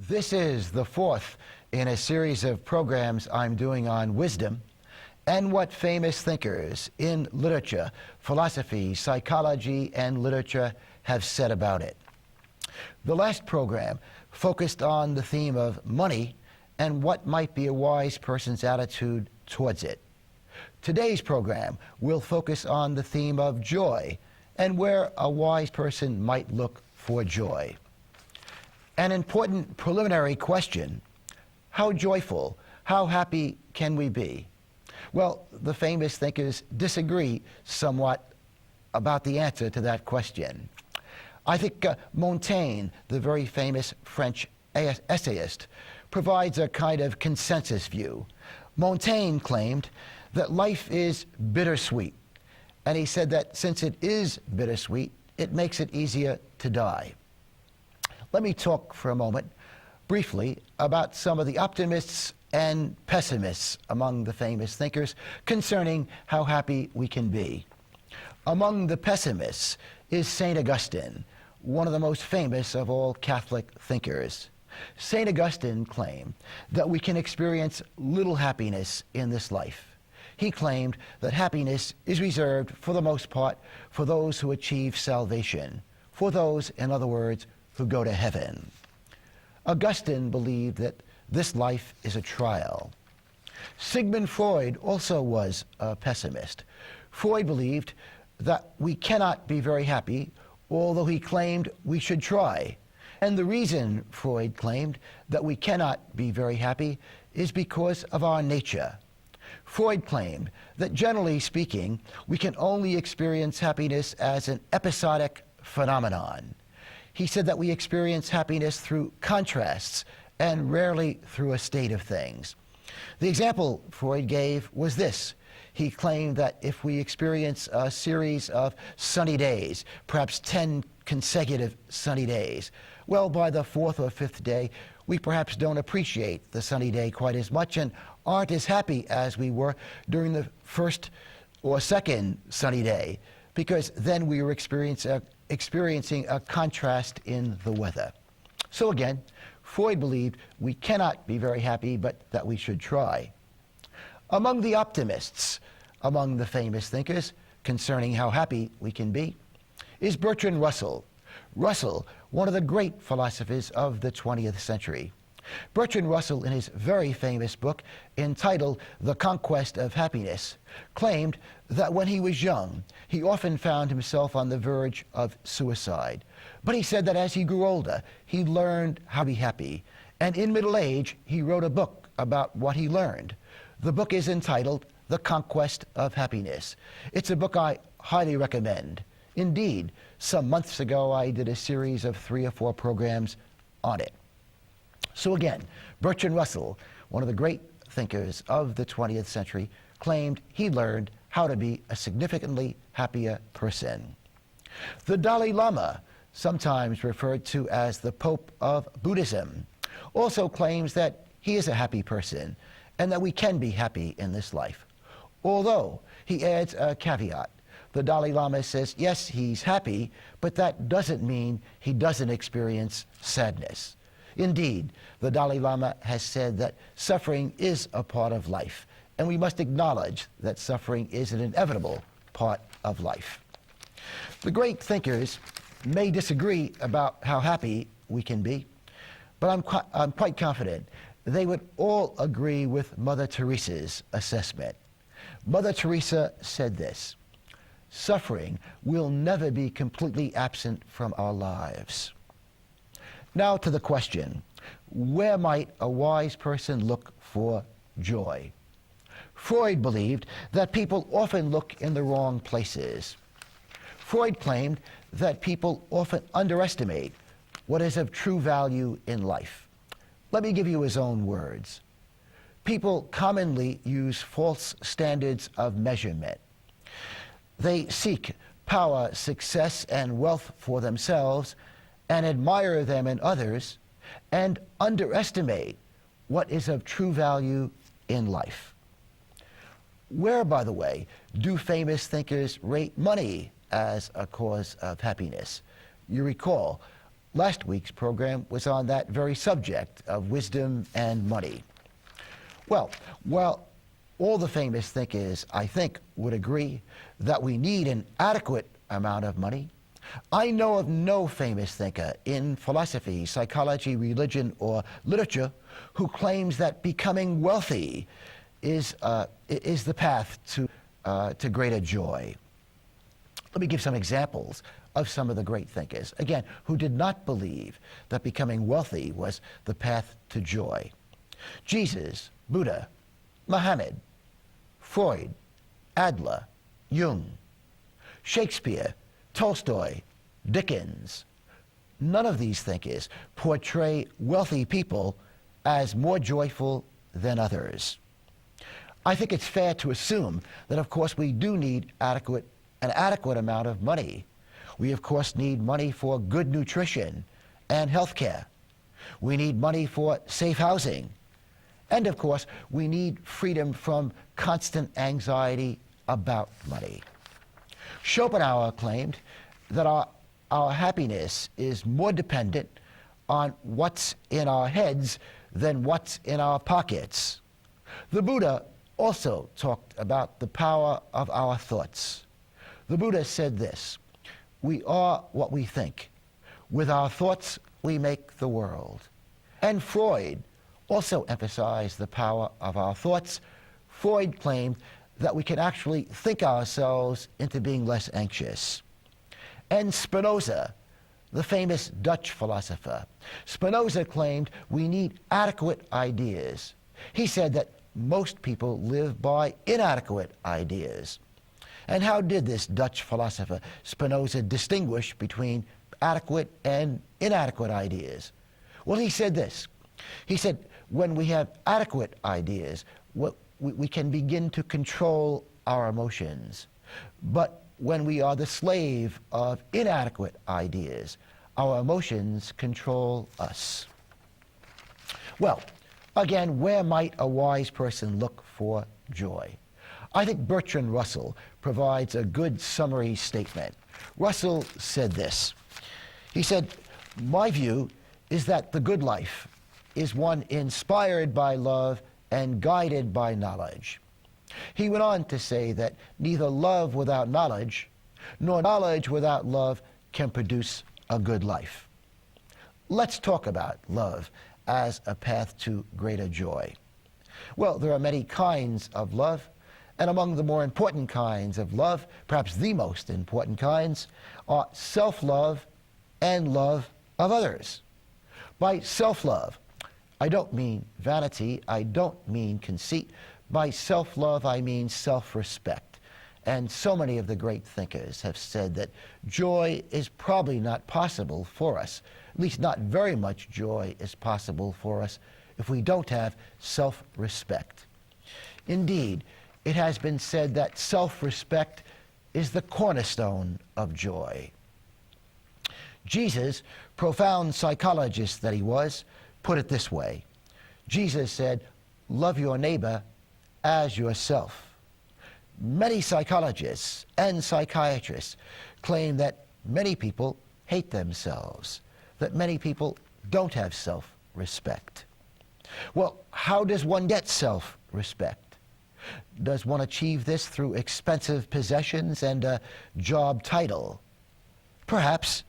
This is the fourth in a series of programs I'm doing on wisdom and what famous thinkers in literature, philosophy, psychology, and literature have said about it. The last program focused on the theme of money and what might be a wise person's attitude towards it. Today's program will focus on the theme of joy and where a wise person might look for joy. An important preliminary question: how joyful, how happy can we be? Well, the famous thinkers disagree somewhat about the answer to that question. I think Montaigne, the very famous French essayist, provides a kind of consensus view. Montaigne claimed that life is bittersweet, and he said that since it is bittersweet, it makes it easier to die. Let me talk for a moment, briefly, about some of the optimists and pessimists among the famous thinkers concerning how happy we can be. Among the pessimists is St. Augustine, one of the most famous of all Catholic thinkers. St. Augustine claimed that we can experience little happiness in this life. He claimed that happiness is reserved, for the most part, for those who achieve salvation, for those, in other words, who go to heaven. Augustine believed that this life is a trial. Sigmund Freud also was a pessimist. Freud believed that we cannot be very happy, although he claimed we should try. And the reason Freud claimed that we cannot be very happy is because of our nature. Freud claimed that, generally speaking, we can only experience happiness as an episodic phenomenon. He said that we experience happiness through contrasts and rarely through a state of things. The example Freud gave was this. He claimed that if we experience a series of sunny days, perhaps 10 consecutive sunny days, well, by the fourth or fifth day, we perhaps don't appreciate the sunny day quite as much and aren't as happy as we were during the first or second sunny day, because then we were experiencing a contrast in the weather. So again, Freud believed we cannot be very happy, but that we should try. Among the optimists, among the famous thinkers concerning how happy we can be, is Bertrand Russell. Russell, one of the great philosophers of the 20th century. Bertrand Russell, in his very famous book entitled The Conquest of Happiness, claimed that when he was young, he often found himself on the verge of suicide. But he said that as he grew older, he learned how to be happy. And in middle age, he wrote a book about what he learned. The book is entitled The Conquest of Happiness. It's a book I highly recommend. Indeed, some months ago, I did a series of 3 or 4 programs on it. So again, Bertrand Russell, one of the great thinkers of the 20th century, claimed he learned how to be a significantly happier person. The Dalai Lama, sometimes referred to as the Pope of Buddhism, also claims that he is a happy person and that we can be happy in this life. Although he adds a caveat. The Dalai Lama says, yes, he's happy, but that doesn't mean he doesn't experience sadness. Indeed, the Dalai Lama has said that suffering is a part of life, and we must acknowledge that suffering is an inevitable part of life. The great thinkers may disagree about how happy we can be, but I'm quite confident they would all agree with Mother Teresa's assessment. Mother Teresa said this: suffering will never be completely absent from our lives. Now to the question, where might a wise person look for joy? Freud believed that people often look in the wrong places. Freud claimed that people often underestimate what is of true value in life. Let me give you his own words. People commonly use false standards of measurement. They seek power, success, and wealth for themselves and admire them in others and underestimate what is of true value in life. Where, by the way, do famous thinkers rate money as a cause of happiness? You recall, last week's program was on that very subject of wisdom and money. Well, while all the famous thinkers, I think, would agree that we need an adequate amount of money, I know of no famous thinker in philosophy, psychology, religion, or literature who claims that becoming wealthy is the path to greater joy. Let me give some examples of some of the great thinkers, again, who did not believe that becoming wealthy was the path to joy. Jesus, Buddha, Muhammad, Freud, Adler, Jung, Shakespeare, Tolstoy, Dickens. None of these thinkers portray wealthy people as more joyful than others. I think it's fair to assume that, of course, we do need an adequate amount of money. We, of course, need money for good nutrition and health care. We need money for safe housing. And, of course, we need freedom from constant anxiety about money. Schopenhauer claimed that our happiness is more dependent on what's in our heads than what's in our pockets. The Buddha also talked about the power of our thoughts. The Buddha said this: "We are what we think. With our thoughts, we make the world." And Freud also emphasized the power of our thoughts. Freud claimed that we can actually think ourselves into being less anxious. And Spinoza, the famous Dutch philosopher, Spinoza claimed we need adequate ideas. He said that most people live by inadequate ideas. And how did this Dutch philosopher Spinoza distinguish between adequate and inadequate ideas? Well, he said this. He said, when we have adequate ideas, we can begin to control our emotions. But when we are the slave of inadequate ideas, our emotions control us. Well, again, where might a wise person look for joy? I think Bertrand Russell provides a good summary statement. Russell said this. He said, "My view is that the good life is one inspired by love and guided by knowledge." He went on to say that neither love without knowledge nor knowledge without love can produce a good life. Let's talk about love as a path to greater joy. Well, there are many kinds of love, and among the more important kinds of love, perhaps the most important kinds, are self-love and love of others. By self-love, I don't mean vanity, I don't mean conceit. By self-love, I mean self-respect. And so many of the great thinkers have said that joy is probably not possible for us, at least not very much joy is possible for us, if we don't have self-respect. Indeed, it has been said that self-respect is the cornerstone of joy. Jesus, profound psychologist that he was, put it this way. Jesus said, "Love your neighbor as yourself." Many psychologists and psychiatrists claim that many people hate themselves, that many people don't have self-respect. Well, how does one get self-respect? Does one achieve this through expensive possessions and a job title? Perhaps,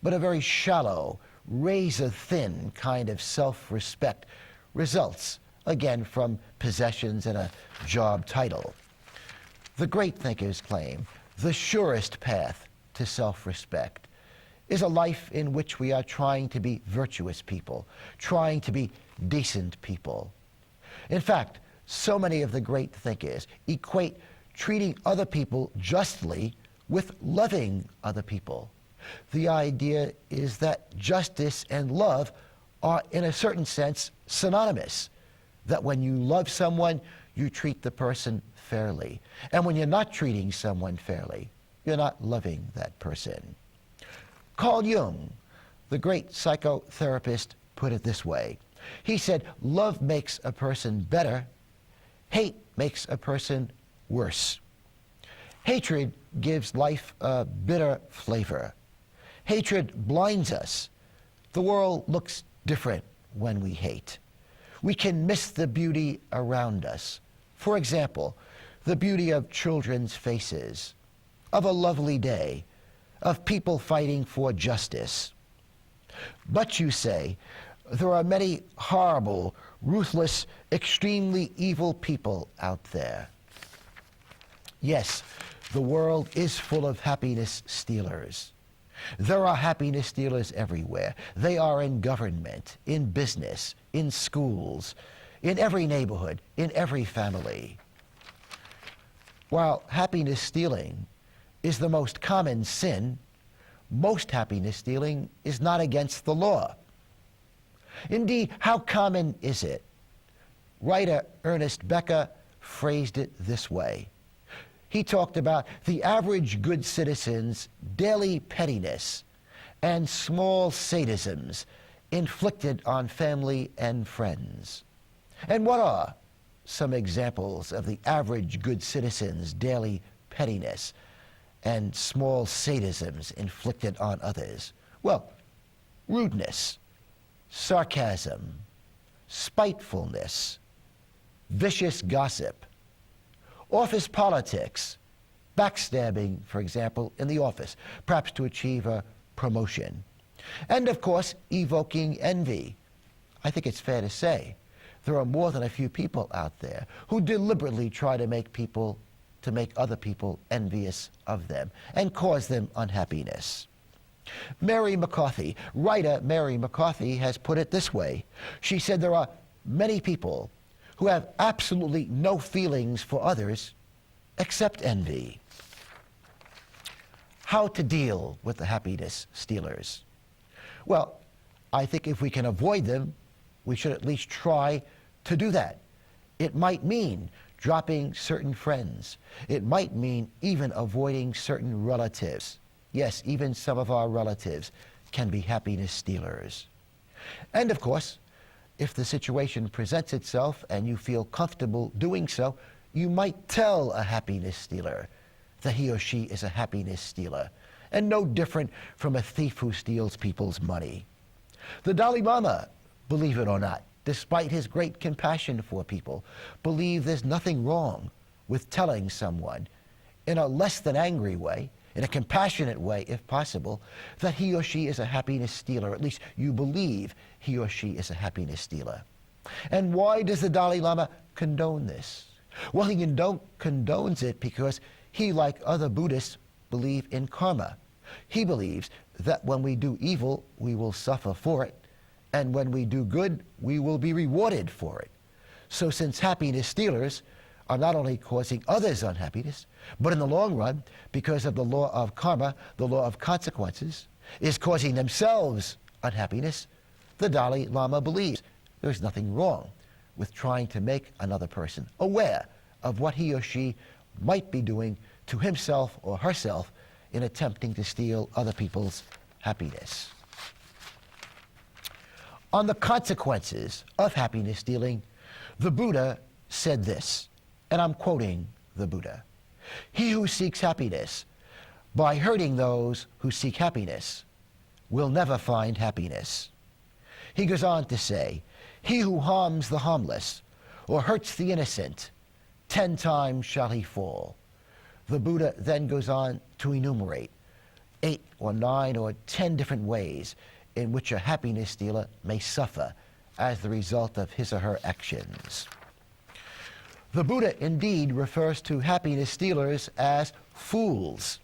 but a very shallow, razor-thin kind of self-respect results, again, from possessions and a job title. The great thinkers claim the surest path to self-respect is a life in which we are trying to be virtuous people, trying to be decent people. In fact, so many of the great thinkers equate treating other people justly with loving other people. The idea is that justice and love are, in a certain sense, synonymous. That when you love someone, you treat the person fairly. And when you're not treating someone fairly, you're not loving that person. Carl Jung, the great psychotherapist, put it this way. He said, "Love makes a person better. Hate makes a person worse. Hatred gives life a bitter flavor. Hatred blinds us, The world looks different when we hate. We can miss the beauty around us. For example, the beauty of children's faces, of a lovely day, of people fighting for justice. But you say, there are many horrible, ruthless, extremely evil people out there. Yes, the world is full of happiness stealers. There are happiness stealers everywhere. They are in government, in business, in schools, in every neighborhood, in every family. While happiness stealing is the most common sin, most happiness stealing is not against the law. Indeed, how common is it? Writer Ernest Becker phrased it this way. He talked about the average good citizen's daily pettiness and small sadisms inflicted on family and friends. And what are some examples of the average good citizen's daily pettiness and small sadisms inflicted on others? Well, rudeness, sarcasm, spitefulness, vicious gossip, office politics, backstabbing, for example, in the office, perhaps to achieve a promotion. And of course, evoking envy. I think it's fair to say there are more than a few people out there who deliberately try to make other people envious of them and cause them unhappiness. Mary McCarthy, writer Mary McCarthy, has put it this way. She said there are many people who have absolutely no feelings for others except envy. How to deal with the happiness stealers? Well, I think if we can avoid them, we should at least try to do that. It might mean dropping certain friends. It might mean even avoiding certain relatives. Yes, even some of our relatives can be happiness stealers. And of course, if the situation presents itself and you feel comfortable doing so, you might tell a happiness stealer that he or she is a happiness stealer, and no different from a thief who steals people's money. The Dalai Lama, believe it or not, despite his great compassion for people, believed there's nothing wrong with telling someone in a less than angry way, in a compassionate way if possible, that he or she is a happiness stealer. At least you believe he or she is a happiness stealer. And why does the Dalai Lama condone this? Well, he condones it because he, like other Buddhists, believe in karma. He believes that when we do evil, we will suffer for it, and when we do good, we will be rewarded for it. So since happiness stealers are not only causing others unhappiness, but in the long run, because of the law of karma, the law of consequences, is causing themselves unhappiness, the Dalai Lama believes there's nothing wrong with trying to make another person aware of what he or she might be doing to himself or herself in attempting to steal other people's happiness. On the consequences of happiness stealing, the Buddha said this, and I'm quoting the Buddha: "He who seeks happiness by hurting those who seek happiness will never find happiness." He goes on to say, "He who harms the harmless or hurts the innocent, 10 times shall he fall." The Buddha then goes on to enumerate 8 or 9 or 10 different ways in which a happiness stealer may suffer as the result of his or her actions. The Buddha indeed refers to happiness stealers as fools.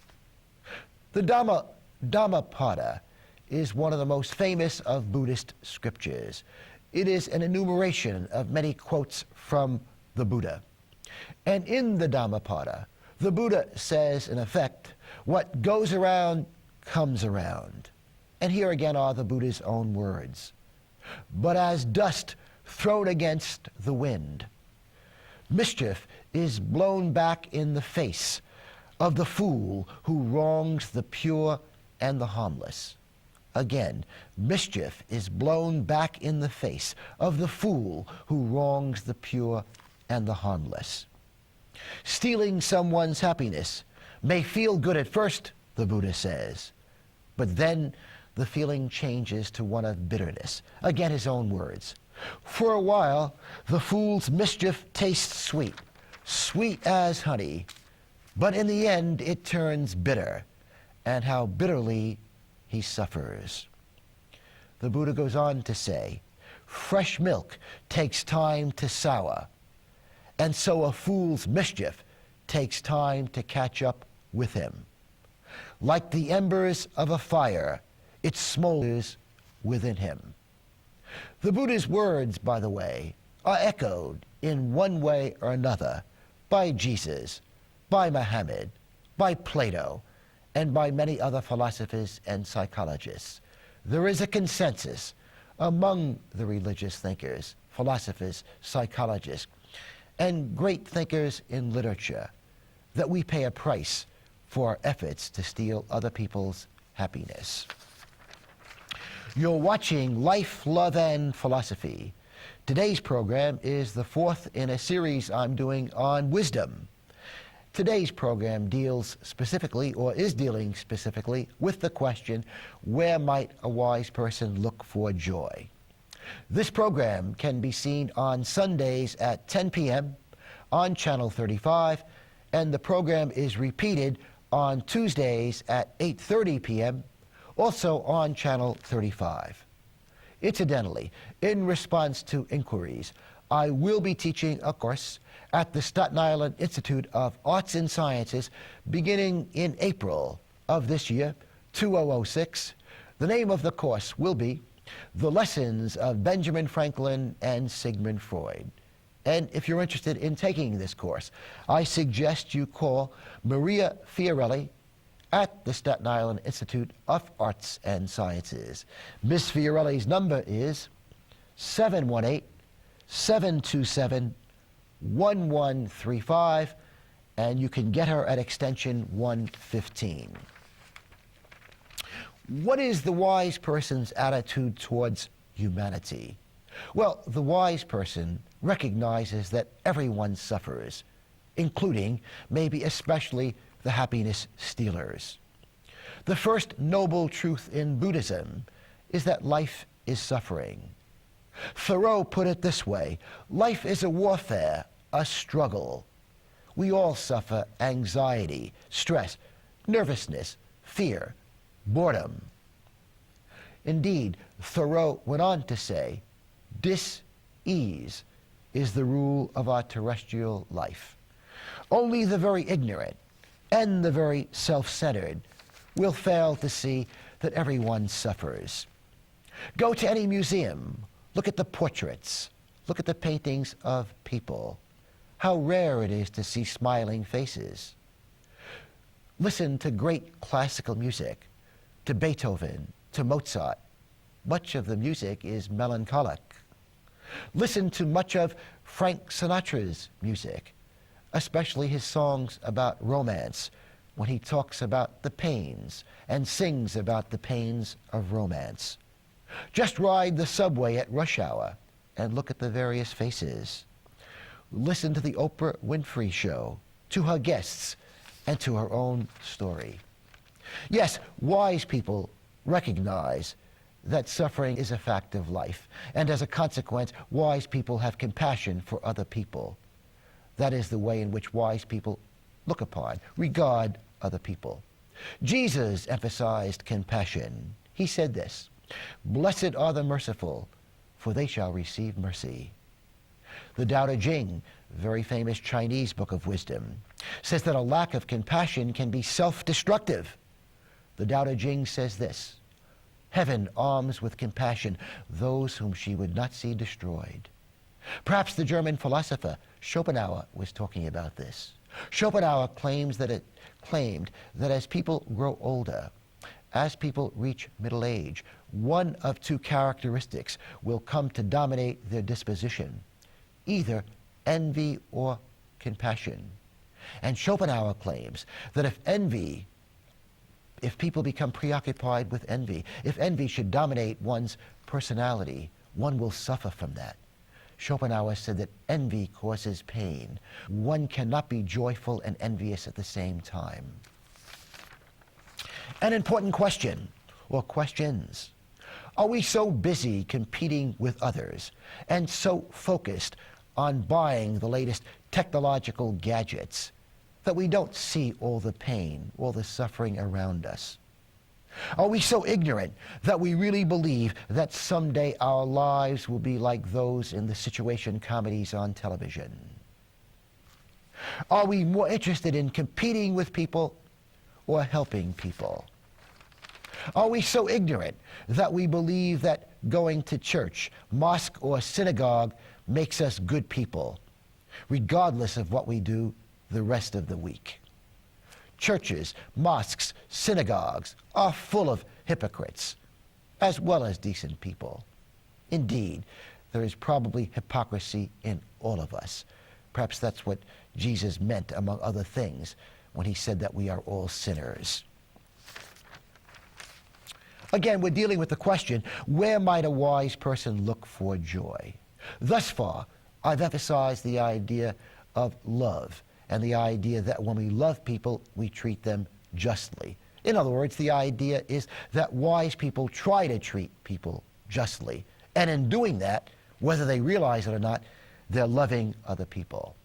The Dhammapada is one of the most famous of Buddhist scriptures. It is an enumeration of many quotes from the Buddha. And in the Dhammapada, the Buddha says, in effect, what goes around comes around. And here again are the Buddha's own words. But as dust thrown against the wind, mischief is blown back in the face of the fool who wrongs the pure and the harmless. Again, mischief is blown back in the face of the fool who wrongs the pure and the harmless. Stealing someone's happiness may feel good at first, the Buddha says, but then the feeling changes to one of bitterness. Again, his own words. For a while, the fool's mischief tastes sweet, sweet as honey, but in the end it turns bitter, and how bitterly he suffers. The Buddha goes on to say, fresh milk takes time to sour, and so a fool's mischief takes time to catch up with him. Like the embers of a fire, it smolders within him. The Buddha's words, by the way, are echoed in one way or another by Jesus, by Muhammad, by Plato, and by many other philosophers and psychologists. There is a consensus among the religious thinkers, philosophers, psychologists, and great thinkers in literature that we pay a price for our efforts to steal other people's happiness. You're watching Life, Love, and Philosophy. Today's program is the fourth in a series I'm doing on wisdom. Today's program deals specifically, or is dealing specifically, with the question, where might a wise person look for joy? This program can be seen on Sundays at 10 p.m. on Channel 35, and the program is repeated on Tuesdays at 8:30 p.m., also on Channel 35. Incidentally, in response to inquiries, I will be teaching a course at the Staten Island Institute of Arts and Sciences beginning in April of this year, 2006. The name of the course will be The Lessons of Benjamin Franklin and Sigmund Freud. And if you're interested in taking this course, I suggest you call Maria Fiorelli at the Staten Island Institute of Arts and Sciences. Miss Fiorelli's number is 718-727-1135, and you can get her at extension 115. What is the wise person's attitude towards humanity? Well, the wise person recognizes that everyone suffers, including, maybe especially, the happiness stealers. The first noble truth in Buddhism is that life is suffering. Thoreau put it this way: life is a warfare, a struggle. We all suffer anxiety, stress, nervousness, fear, boredom. Indeed, Thoreau went on to say, dis-ease is the rule of our terrestrial life. Only the very ignorant and the very self-centered will fail to see that everyone suffers. Go to any museum, look at the portraits, look at the paintings of people. How rare it is to see smiling faces. Listen to great classical music, to Beethoven, to Mozart. Much of the music is melancholic. Listen to much of Frank Sinatra's music, especially his songs about romance, when he talks about the pains and sings about the pains of romance. Just ride the subway at rush hour and look at the various faces. Listen to the Oprah Winfrey Show, to her guests, and to her own story. Yes, wise people recognize that suffering is a fact of life, and as a consequence, wise people have compassion for other people. That is the way in which wise people look upon, regard other people. Jesus emphasized compassion. He said this: "Blessed are the merciful, for they shall receive mercy." The Tao Te Ching, very famous Chinese book of wisdom, says that a lack of compassion can be self-destructive. The Tao Te Ching says this: "Heaven arms with compassion those whom she would not see destroyed." Perhaps the German philosopher Schopenhauer was talking about this. Schopenhauer claimed that as people grow older, as people reach middle age, one of two characteristics will come to dominate their disposition, either envy or compassion. And Schopenhauer claims that if people become preoccupied with envy, if envy should dominate one's personality, one will suffer from that. Schopenhauer said that envy causes pain. One cannot be joyful and envious at the same time. An important question: or questions? Are we so busy competing with others and so focused on buying the latest technological gadgets that we don't see all the pain, all the suffering around us? Are we so ignorant that we really believe that someday our lives will be like those in the situation comedies on television? Are we more interested in competing with people or helping people? Are we so ignorant that we believe that going to church, mosque, or synagogue makes us good people, regardless of what we do the rest of the week? Churches, mosques, synagogues are full of hypocrites, as well as decent people. Indeed, there is probably hypocrisy in all of us. Perhaps that's what Jesus meant, among other things, when he said that we are all sinners. Again, we're dealing with the question, where might a wise person look for joy? Thus far, I've emphasized the idea of love and the idea that when we love people, we treat them justly. In other words, the idea is that wise people try to treat people justly. And in doing that, whether they realize it or not, they're loving other people.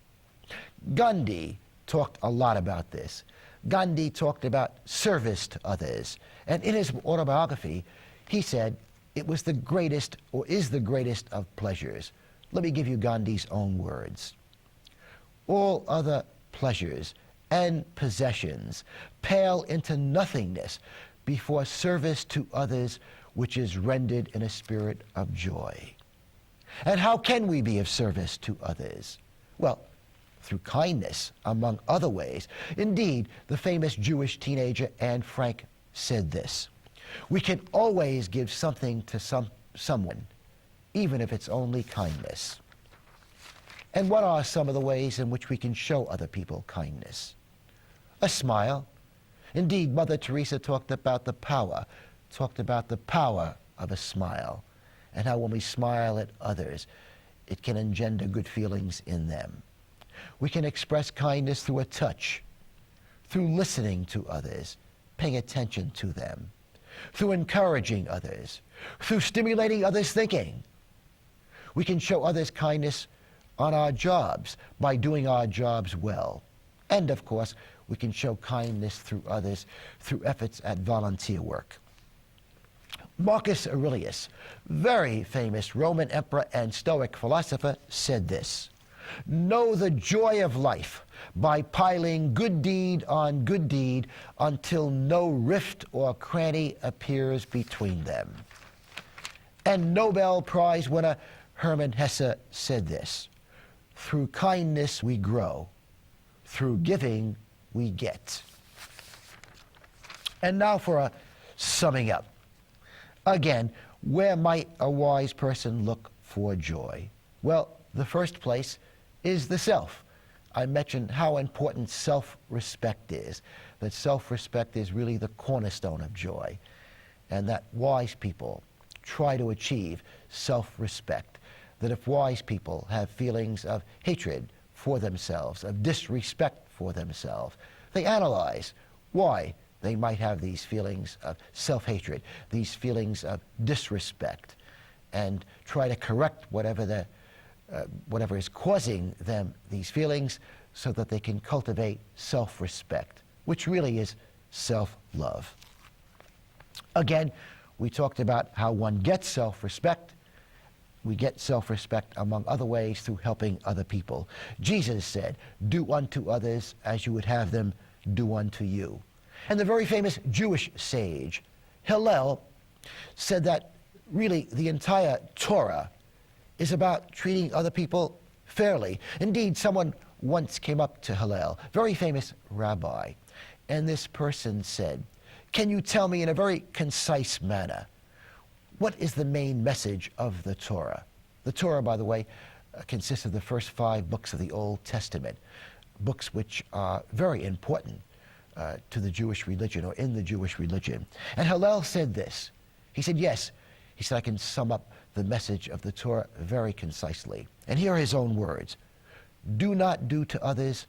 Gandhi talked a lot about this. Gandhi talked about service to others. And in his autobiography, he said it was the greatest, or is the greatest of pleasures. Let me give you Gandhi's own words. All other pleasures and possessions pale into nothingness before service to others, which is rendered in a spirit of joy. And how can we be of service to others? Well, through kindness, among other ways. Indeed, the famous Jewish teenager Anne Frank said this: we can always give something to someone, even if it's only kindness. And what are some of the ways in which we can show other people kindness? A smile. Indeed, Mother Teresa talked about the power of a smile, and how when we smile at others, it can engender good feelings in them. We can express kindness through a touch, through listening to others, paying attention to them, through encouraging others, through stimulating others' thinking. We can show others kindness on our jobs by doing our jobs well. And of course, we can show kindness through others through efforts at volunteer work. Marcus Aurelius, very famous Roman emperor and Stoic philosopher, said this: know the joy of life by piling good deed on good deed until no rift or cranny appears between them. And Nobel Prize winner Hermann Hesse said this: through kindness we grow, through giving we get. And now for a summing up. Again, where might a wise person look for joy? Well, the first place is the self. I mentioned how important self-respect is, that self-respect is really the cornerstone of joy, and that wise people try to achieve self-respect. That if wise people have feelings of hatred for themselves, of disrespect for themselves, they analyze why they might have these feelings of self-hatred, these feelings of disrespect, and try to correct whatever is causing them these feelings, so that they can cultivate self-respect, which really is self-love. Again, we talked about how one gets self-respect. We get self-respect, among other ways, through helping other people. Jesus said, do unto others as you would have them do unto you. And the very famous Jewish sage, Hillel, said that really the entire Torah is about treating other people fairly. Indeed, someone once came up to Hillel, very famous rabbi, and this person said, can you tell me in a very concise manner, what is the main message of the Torah? The Torah, by the way, consists of the first 5 books of the Old Testament, books which are very important to the Jewish religion, or in the Jewish religion. And Hillel said this. He said, yes. He said, I can sum up the message of the Torah very concisely. And here are his own words. Do not do to others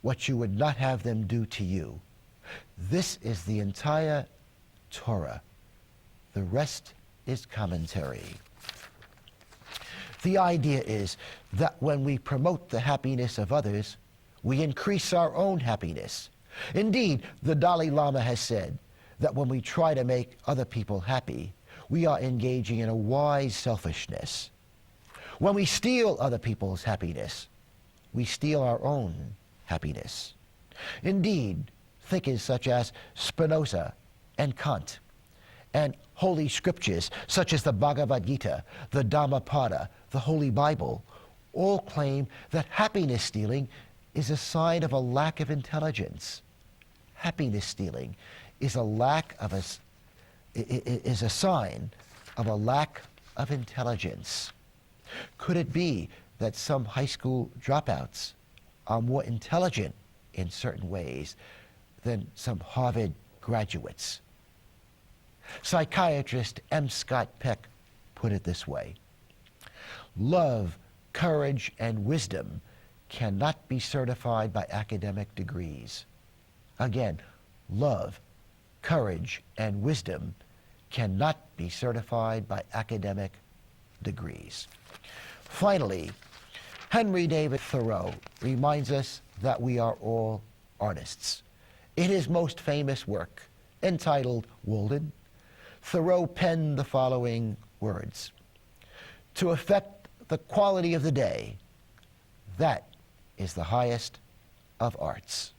what you would not have them do to you. This is the entire Torah. The rest is commentary. The idea is that when we promote the happiness of others, we increase our own happiness. Indeed, the Dalai Lama has said that when we try to make other people happy, we are engaging in a wise selfishness. When we steal other people's happiness, we steal our own happiness. Indeed, thinkers such as Spinoza and Kant, and holy scriptures such as the Bhagavad Gita, the Dhammapada, the Holy Bible, all claim that happiness stealing is a sign of a lack of intelligence. Happiness stealing is a sign of a lack of intelligence. Could it be that some high school dropouts are more intelligent in certain ways than some Harvard graduates? Psychiatrist M. Scott Peck put it this way: love, courage, and wisdom cannot be certified by academic degrees. Again, love, courage, and wisdom cannot be certified by academic degrees. Finally, Henry David Thoreau reminds us that we are all artists. In his most famous work, entitled Walden, Thoreau penned the following words: "To affect the quality of the day, that is the highest of arts."